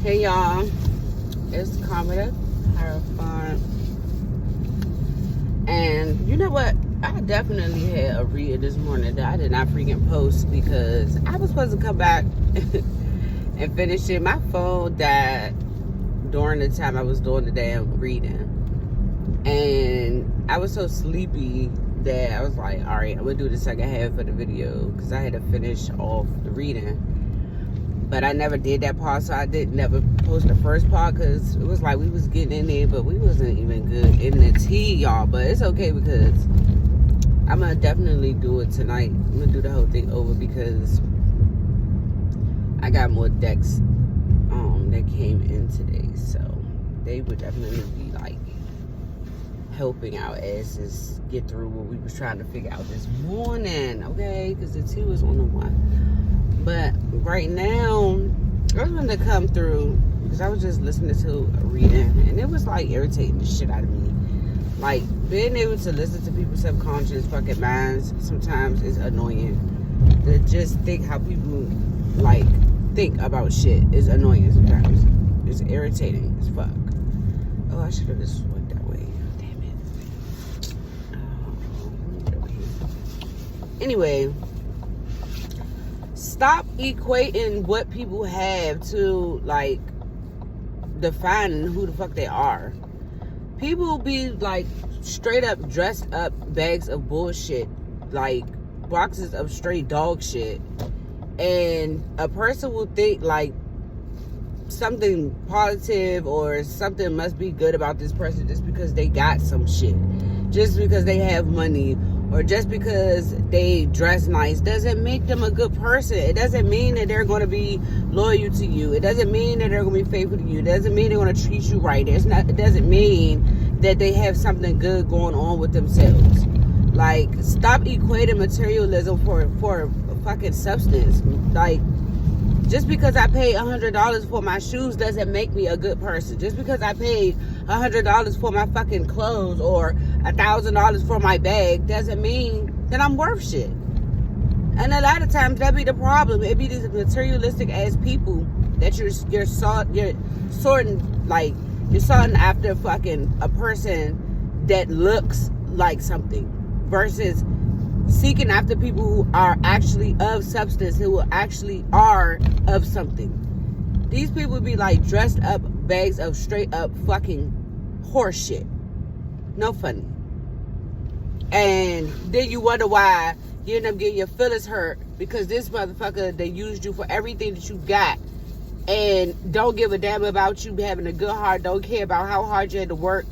Hey y'all, it's Carmela Harrison. And you know what? I definitely had a read this morning that I did not freaking post because I was supposed to come back and finish it. My phone died during the time I was doing the damn reading. And I was so sleepy that I was like, alright, I'm gonna do the second half of the video because I had to finish off the reading. But I never did that part, so I never post the first part because it was like we was getting in there, but we wasn't even good in the tea, y'all. But it's okay because I'm gonna definitely do it tonight. I'm gonna do the whole thing over because I got more decks that came in today, so they would definitely be like helping our asses get through what we was trying to figure out this morning, okay? Because the tea was on the one. But right now, I was going to come through because I was just listening to a reading, and it was like irritating the shit out of me. Like, being able to listen to people's subconscious fucking minds sometimes is annoying. To just think how people, like, think about shit is annoying sometimes. It's irritating as fuck. Oh, I should have just went that way. Damn it. Let me get over here. Anyway. Stop equating what people have to, like, defining who the fuck they are. People be, like, straight up dressed up bags of bullshit, like, boxes of straight dog shit. And a person will think, like, something positive or something must be good about this person just because they got some shit. Just because they have money. Or just because they dress nice doesn't make them a good person. It doesn't mean that they're going to be loyal to you. It doesn't mean that they're going to be faithful to you. It doesn't mean they're going to treat you right. It doesn't mean that they have something good going on with themselves. Like, stop equating materialism for fucking substance. Like, just because I paid $100 for my shoes doesn't make me a good person. Just because I paid $100 for my fucking clothes or $1,000 for my bag doesn't mean that I'm worth shit. And a lot of times that be the problem. It be these materialistic ass people that you're sorting after fucking a person that looks like something versus seeking after people who are actually of substance, who actually are of something. These people be like dressed up bags of straight up fucking horse shit. No funny. And then you wonder why you end up getting your feelings hurt because this motherfucker, they used you for everything that you got and don't give a damn about you having a good heart, don't care about how hard you had to work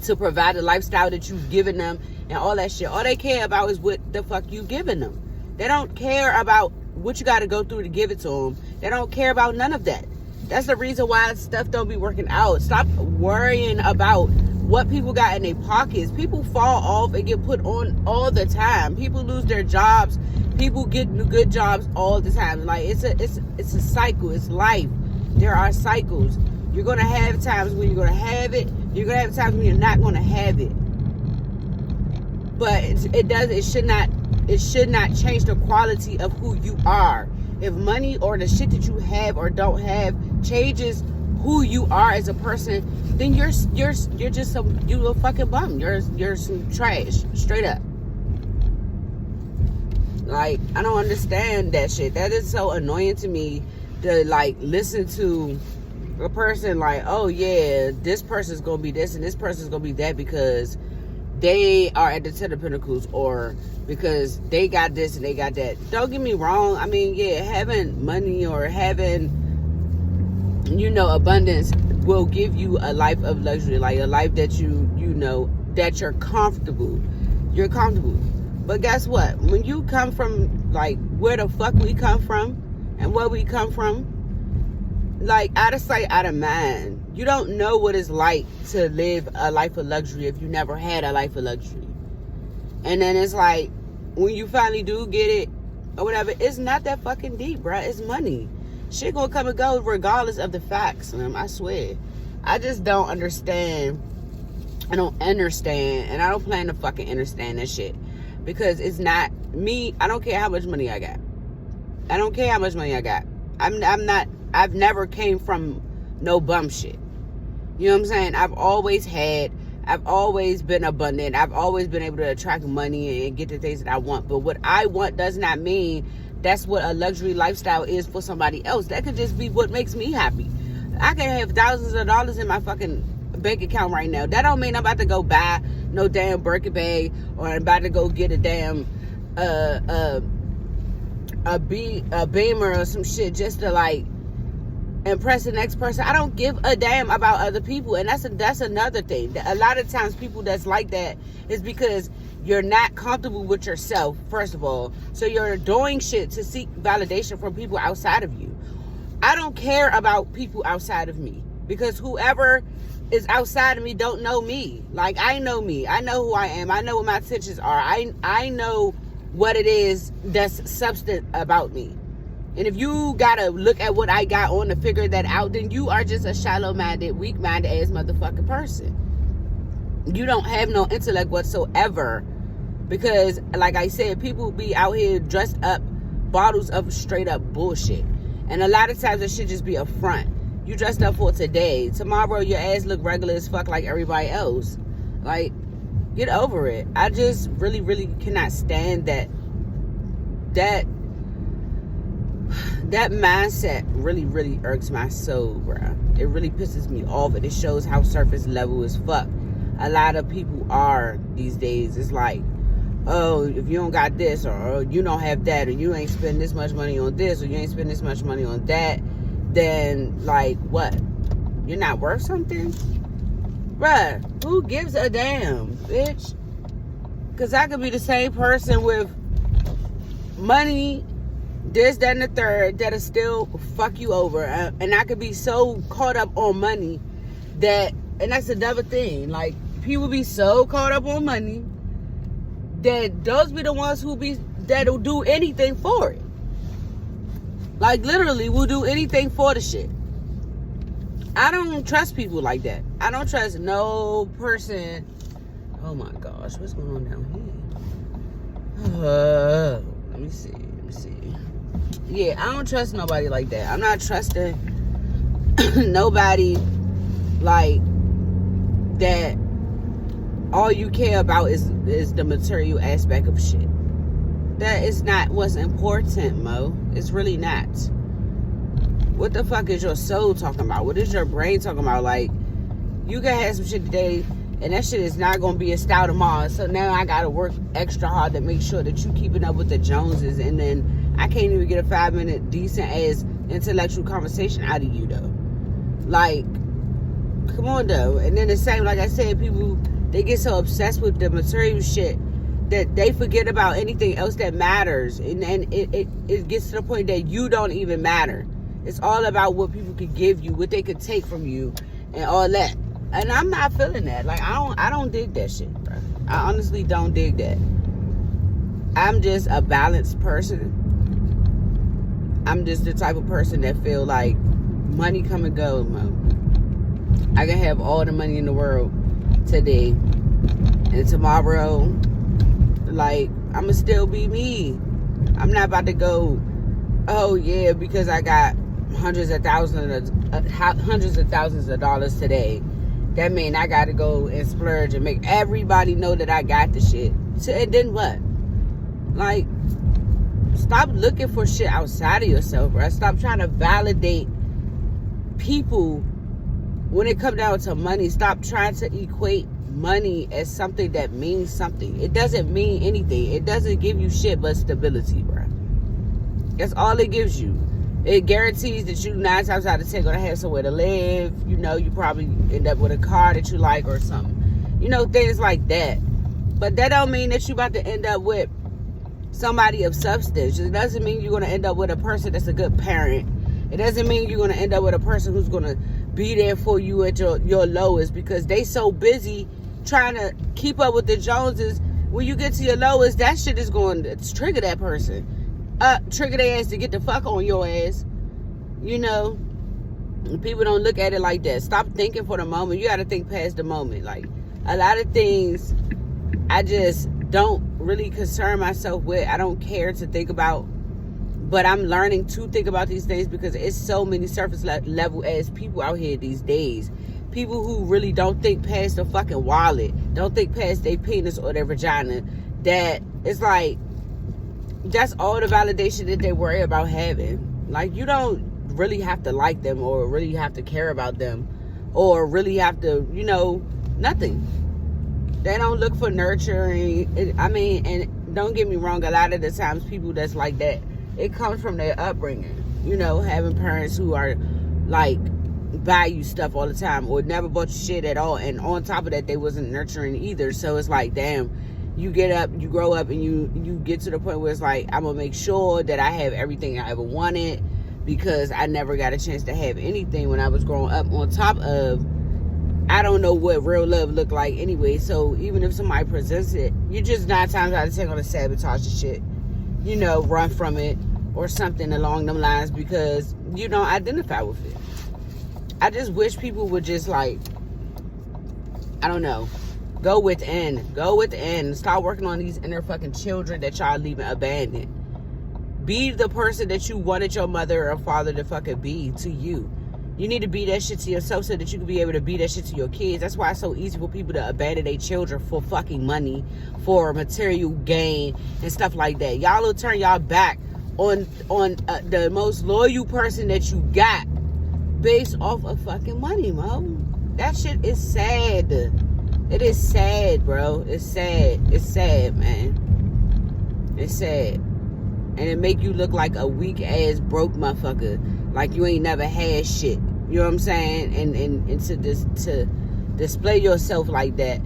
to provide the lifestyle that you've given them and all that shit. All they care about is what the fuck you giving them. They don't care about what you got to go through to give it to them. They don't care about none of that. That's the reason why stuff don't be working out. Stop worrying about what people got in their pockets. People fall off and get put on all the time. People lose their jobs. People get good jobs all the time. Like, it's a cycle. It's life. There are cycles. You're gonna have times when you're gonna have it. You're gonna have times when you're not gonna have it. But it should not change the quality of who you are. If money or the shit that you have or don't have changes who you are as a person, then you're just you a fucking bum. You're some trash, straight up. Like, I don't understand that shit. That is so annoying to me to like listen to a person like, oh yeah, this person's gonna be this and this person's gonna be that because they are at the 10 of Pentacles or because they got this and they got that. Don't get me wrong. I mean, yeah, having money or having, abundance will give you a life of luxury, like a life that that you're comfortable. You're comfortable. But guess what? When you come from, like, where the fuck we come from and where we come from, like, out of sight, out of mind. You don't know what it's like to live a life of luxury if you never had a life of luxury. And then it's like, when you finally do get it, or whatever, it's not that fucking deep, bruh. It's money. Shit gonna come and go regardless of the facts, man. I swear. I just don't understand. I don't understand, and I don't plan to fucking understand that shit. Because it's not me. I don't care how much money I got. I don't care how much money I got. I've never came from no bum shit. You know what I'm saying? I've always been abundant. I've always been able to attract money and get the things that I want. But what I want does not mean that's what a luxury lifestyle is for somebody else. That could just be what makes me happy. I can have thousands of dollars in my fucking bank account right now. That don't mean I'm about to go buy no damn Birkin bag, or I'm about to go get a damn a Beamer or some shit just to like impress the next person. I don't give a damn about other people, and that's another thing. A lot of times people that's like that is because you're not comfortable with yourself, first of all. So you're doing shit to seek validation from people outside of you. I don't care about people outside of me, because whoever is outside of me don't know me. Like, I know me. I know who I am. I know what my intentions are. I know what it is that's substance about me. And if you gotta look at what I got on to figure that out, then you are just a shallow-minded, weak-minded ass motherfucking person. You don't have no intellect whatsoever. Because, like I said, people be out here dressed up bottles of straight up bullshit. And a lot of times it should just be a front. You dressed up for today. Tomorrow your ass look regular as fuck like everybody else. Like, get over it. I just really, really cannot stand that mindset really, really irks my soul, bruh. It really pisses me off, and it shows how surface level as fuck a lot of people are these days. It's like, oh, if you don't got this, or you don't have that, or you ain't spend this much money on this, or you ain't spend this much money on that, then, like, what? You're not worth something? Bruh, who gives a damn, bitch? Because I could be the same person with money, this, that, and the third, that'll still fuck you over. And I could be so caught up on money that, and that's another thing, like, people be so caught up on money that those be the ones that'll do anything for it. Like, literally will do anything for the shit. I don't trust people like that. I don't trust no person. Oh my gosh, what's going on down here? Let me see. Yeah, I don't trust nobody like that. I'm not trusting nobody like that. All you care about is the material aspect of shit. That is not what's important, Mo. It's really not. What the fuck is your soul talking about? What is your brain talking about? Like, you can have some shit today, and that shit is not gonna be a style tomorrow. So now I gotta work extra hard to make sure that you keeping up with the Joneses, and then I can't even get a 5-minute decent ass intellectual conversation out of you though. Like, come on though. And then the same, like I said, people, they get so obsessed with the material shit that they forget about anything else that matters. And it gets to the point that you don't even matter. It's all about what people could give you, what they could take from you, and all that. And I'm not feeling that. Like, I don't dig that shit, bro. I honestly don't dig that. I'm just a balanced person. I'm just the type of person that feel like money come and go, Mo. I can have all the money in the world today, and tomorrow, like, I'ma still be me. I'm not about to go, oh yeah, because I got hundreds of thousands of dollars today, that mean I gotta go and splurge and make everybody know that I got the shit. So, and then what? Like, stop looking for shit outside of yourself, bro. Stop trying to validate people when it comes down to money. Stop trying to equate money as something that means something. It doesn't mean anything. It doesn't give you shit but stability, bro. That's all it gives you. It guarantees that you 9 times out of 10 gonna have somewhere to live. You know, you probably end up with a car that you like or something. You know, things like that. But that don't mean that you about to end up with somebody of substance. It doesn't mean you're gonna end up with a person that's a good parent. It doesn't mean you're gonna end up with a person who's gonna be there for you at your lowest, because they so busy trying to keep up with the Joneses. When you get to your lowest, that shit is going to trigger that person. Trigger their ass to get the fuck on your ass. You know, people don't look at it like that. Stop thinking for the moment. You got to think past the moment. Like, a lot of things I just don't really concern myself with. I don't care to think about. But I'm learning to think about these things because it's so many surface level ass people out here these days. People who really don't think past their fucking wallet, don't think past their penis or their vagina. That it's like, that's all the validation that they worry about having. Like, you don't really have to like them or really have to care about them or really have to, you know, nothing. They don't look for nurturing. I mean, and don't get me wrong, a lot of the times people that's like that, it comes from their upbringing. You know, having parents who are like, buy you stuff all the time or never bought you shit at all, and on top of that they wasn't nurturing either. So it's like, damn, you get up, you grow up, and you get to the point where it's like, I'm gonna make sure that I have everything I ever wanted because I never got a chance to have anything when I was growing up. On top of, I don't know what real love looked like anyway, so even if somebody presents it, you're just 9 times out of 10 gonna sabotage the shit, you know, run from it or something along them lines because you don't identify with it. I just wish people would just, like, I don't know, go within, start working on these inner fucking children that y'all leaving abandoned. Be the person that you wanted your mother or father to fucking be to you. You need to be that shit to yourself so that you can be able to be that shit to your kids. That's why it's so easy for people to abandon their children for fucking money, for material gain and stuff like that. Y'all will turn y'all back on the most loyal person that you got based off of fucking money, Mo. That shit is sad. It is sad, bro. It's sad. It's sad, man. It's sad. And it make you look like a weak ass broke motherfucker. Like you ain't never had shit. You know what I'm saying? And to display yourself like that,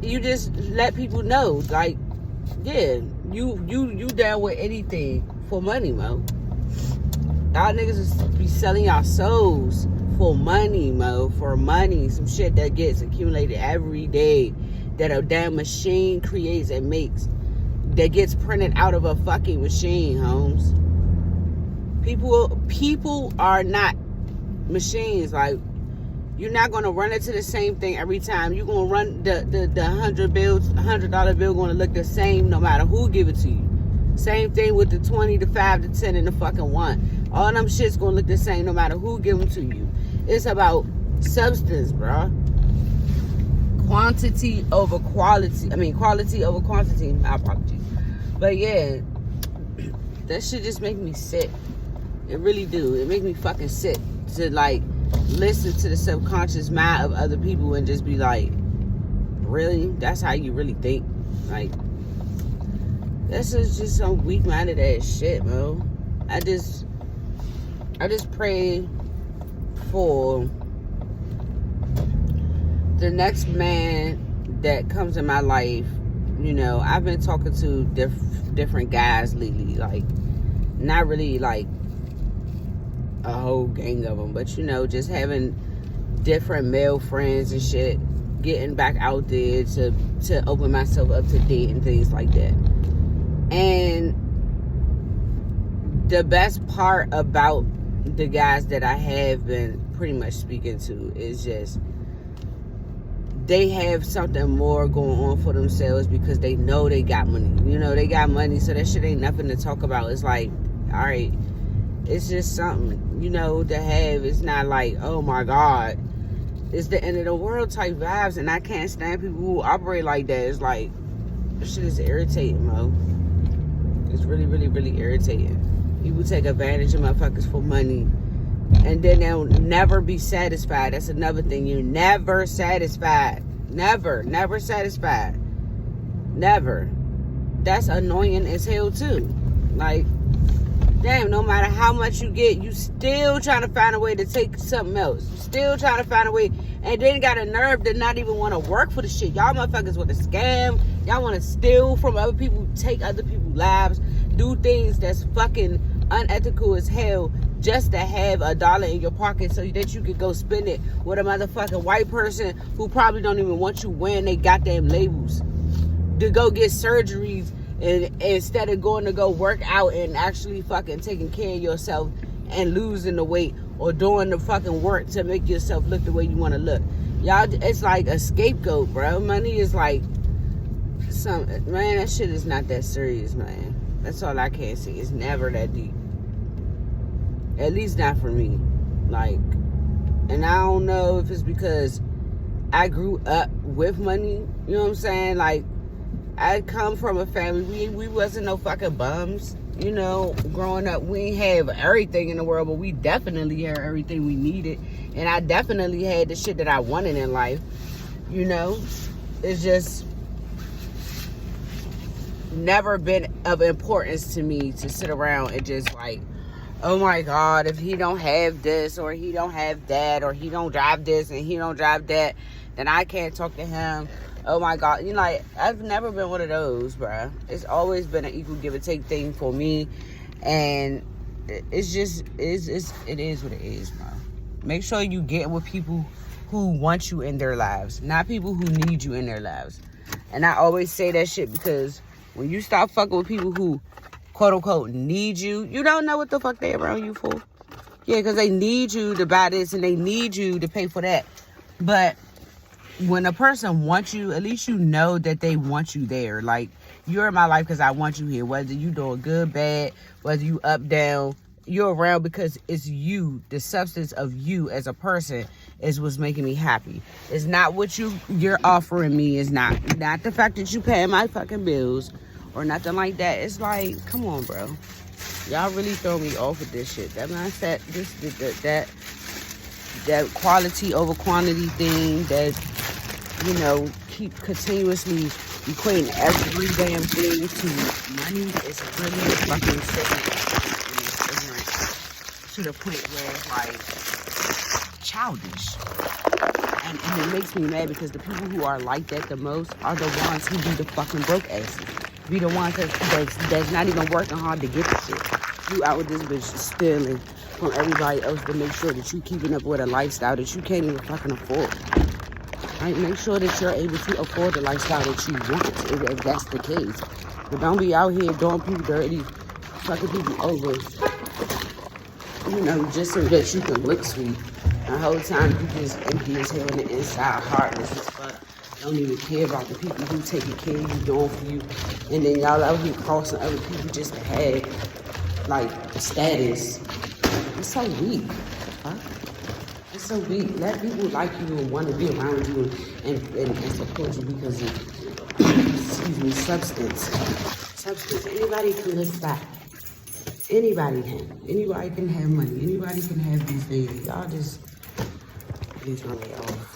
you just let people know, like, yeah, you down with anything for money, Mo. Y'all niggas just be selling y'all souls for money, Mo. For money. Some shit that gets accumulated every day. That a damn machine creates and makes. That gets printed out of a fucking machine, Holmes. People are not machines. Like, you're not going to run into the same thing every time. You're going to run the $100 bill going to look the same no matter who give it to you. Same thing with the 20, the 5, the 10, and the fucking 1. All them shit's gonna look the same no matter who give them to you. It's about substance, bro. Quantity over quality. I mean, quality over quantity. My apologies. But yeah, that shit just make me sick. It really do. It make me fucking sick to, like, listen to the subconscious mind of other people and just be like, really? That's how you really think? Like, this is just some weak-minded ass shit, bro. I just pray for the next man that comes in my life. You know, I've been talking to different guys lately, like, not really like a whole gang of them, but, you know, just having different male friends and shit, getting back out there to open myself up to date and things like that. And the best part about the guys that I have been pretty much speaking to is just they have something more going on for themselves because they know they got money. You know, they got money, so that shit ain't nothing to talk about. It's like, all right, it's just something, you know, to have. It's not like, oh my God, it's the end of the world type vibes, and I can't stand people who operate like that. It's like, this shit is irritating, Mo. It's really, really, really irritating. People take advantage of motherfuckers for money, and then they'll never be satisfied. That's another thing. You're never satisfied. Never satisfied. Never. That's annoying as hell too. Like, damn, no matter how much you get, you still trying to find a way to take something else. Still trying to find a way, and then got a nerve to not even want to work for the shit. Y'all motherfuckers want to scam. Y'all want to steal from other people, take other people's lives, do things that's fucking unethical as hell just to have $1 in your pocket so that you could go spend it with a motherfucking white person who probably don't even want you wearing they goddamn labels, to go get surgeries, and instead of going to go work out and actually fucking taking care of yourself and losing the weight or doing the fucking work to make yourself look the way you want to look. Y'all, it's like a scapegoat, bro. Money is like man, that shit is not that serious, man. That's all I can say. It's never that deep. At least not for me. Like, and I don't know if it's because I grew up with money. You know what I'm saying? Like, I come from a family, we wasn't no fucking bums. You know, growing up, we ain't have everything in the world, but we definitely had everything we needed. And I definitely had the shit that I wanted in life. You know, it's just never been of importance to me to sit around and just like, oh my God, if he don't have this or he don't have that or he don't drive this and he don't drive that, then I can't talk to him. Oh my God, you know, like, I've never been one of those, bruh. It's always been an equal give and take thing for me, and it's just, it is what it is, bro. Make sure you get with people who want you in their lives, not people who need you in their lives. And I always say that shit because when you stop fucking with people who, quote unquote, need you, you don't know what the fuck they around you for. Yeah, because they need you to buy this and they need you to pay for that. But when a person wants you, at least you know that they want you there. Like, you're in my life because I want you here. Whether you doing good, bad, whether you up, down, you're around because it's you. The substance of you as a person is what's making me happy. It's not what you're offering me. It's not the fact that you paying my fucking bills or nothing like that. It's like, come on, bro. Y'all really throw me off with this shit. That mindset, that quality over quantity thing, that, you know, keep continuously equating every damn thing to money is really fucking ignorant to the point where it's like childish. And it makes me mad because the people who are like that the most are the ones who be the fucking broke asses. Be the ones that's not even working hard to get the shit. You out with this bitch stealing from everybody else to make sure that you keeping up with a lifestyle that you can't even fucking afford. Right? Make sure that you're able to afford the lifestyle that you want, if that's the case. But don't be out here doing people dirty, fucking people over, you know, just so that you can look sweet. The whole time you just empty as hell on the inside, heartless as fuck. Don't even care about the people who taking care of you, doing for you. And then y'all out here crossing other people just to have, like, status. It's so weak. Huh? It's so weak. Let people like you and want to be around you and support you because of, excuse me, substance. Substance. Anybody can live back. Anybody can. Anybody can have money. Anybody can have these things. Y'all just, please run me off.